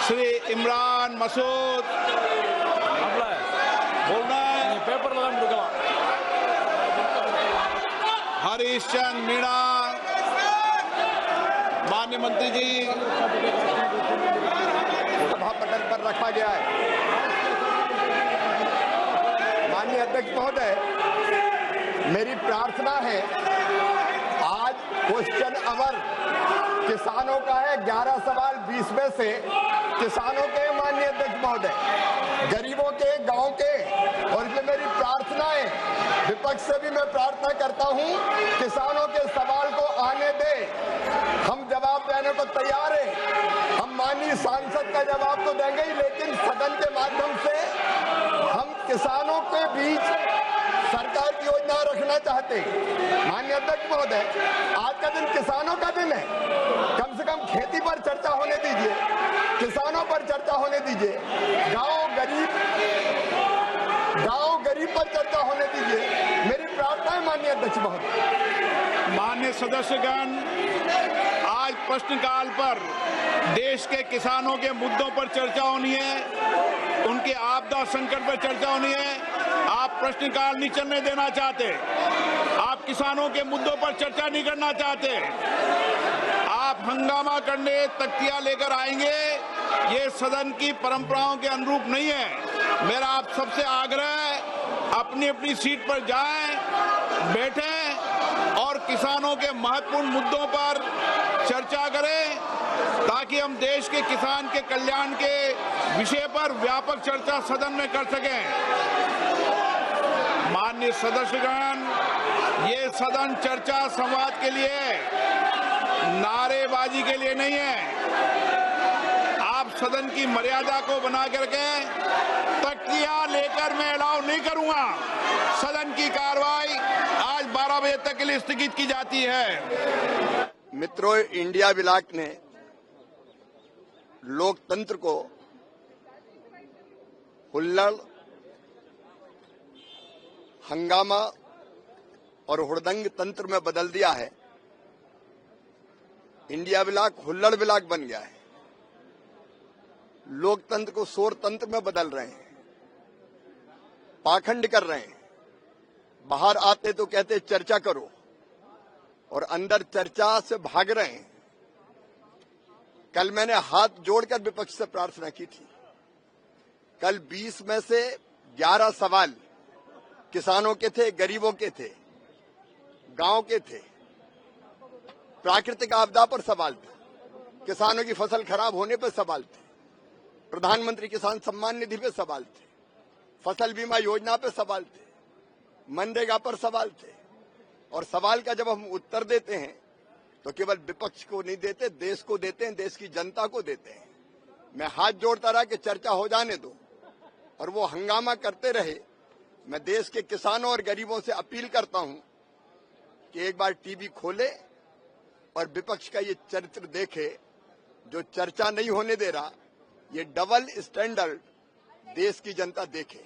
श्री इमरान मसूद बोलना है। पेपर हरीश चंद मीणा, माननीय मंत्री जी, सभा पटल पर रखा गया है। माननीय अध्यक्ष महोदय, मेरी प्रार्थना है, आज क्वेश्चन आवर किसानों का है। 11 सवाल 20 में से किसानों के, माननीय अध्यक्ष महोदय, गरीबों के, गांव के, और इसलिए मेरी प्रार्थना है, विपक्ष से भी मैं प्रार्थना करता हूं, किसानों के सवाल को आने दे। हम जवाब देने को तैयार हैं। हम माननीय सांसद का जवाब तो देंगे ही, लेकिन सदन के माध्यम से हम किसानों के बीच सरकार की योजना रखना चाहते हैं। माननीय अध्यक्ष महोदय, आज का दिन किसानों का दिन है। कम से कम खेती पर चर्चा होने दीजिए, किसानों पर चर्चा होने दीजिए, गांव गरीब पर चर्चा होने दीजिए। मेरी प्रार्थना है माननीय अध्यक्ष महोदय। माननीय सदस्यगण, आज प्रश्नकाल पर देश के किसानों के मुद्दों पर चर्चा होनी है, उनके आपदा संकट पर चर्चा होनी है। आप प्रश्नकाल नहीं चलने देना चाहते, आप किसानों के मुद्दों पर चर्चा नहीं करना चाहते, आप हंगामा करने तख्तियां लेकर आएंगे। ये सदन की परंपराओं के अनुरूप नहीं है। मेरा आप सबसे आग्रह है, अपनी अपनी सीट पर जाएं, बैठें और किसानों के महत्वपूर्ण मुद्दों पर चर्चा करें, ताकि हम देश के किसान के कल्याण के विषय पर व्यापक चर्चा सदन में कर सकें। माननीय सदस्यगण, ये सदन चर्चा संवाद के लिए, नारेबाजी के लिए नहीं है। आप सदन की मर्यादा को बना करके तख्तियां लेकर मैं अलाउ नहीं करूंगा। सदन की कार्रवाई आज 12 बजे तक के लिए स्थगित की जाती है। मित्रों, इंडिया ब्लॉक ने लोकतंत्र को हुल्लड़, हंगामा और हुड़दंग तंत्र में बदल दिया है। इंडिया ब्लॉक हुल्लड़ ब्लॉक बन गया है। लोकतंत्र को शोर तंत्र में बदल रहे हैं, पाखंड कर रहे हैं। बाहर आते तो कहते चर्चा करो, और अंदर चर्चा से भाग रहे हैं। कल मैंने हाथ जोड़कर विपक्ष से प्रार्थना की थी। कल 20 में से 11 सवाल किसानों के थे, गरीबों के थे, गांव के थे, प्राकृतिक आपदा पर सवाल थे, किसानों की फसल खराब होने पर सवाल थे, प्रधानमंत्री किसान सम्मान निधि पे सवाल थे, फसल बीमा योजना पे सवाल थे, मनरेगा पर सवाल थे। और सवाल का जब हम उत्तर देते हैं तो केवल विपक्ष को नहीं देते, देश को देते हैं, देश की जनता को देते हैं। मैं हाथ जोड़ता रहा कि चर्चा हो जाने दो, और वो हंगामा करते रहे। मैं देश के किसानों और गरीबों से अपील करता हूं कि एक बार टीवी खोले और विपक्ष का ये चरित्र देखे, जो चर्चा नहीं होने दे रहा। ये डबल स्टैंडर्ड देश की जनता देखे।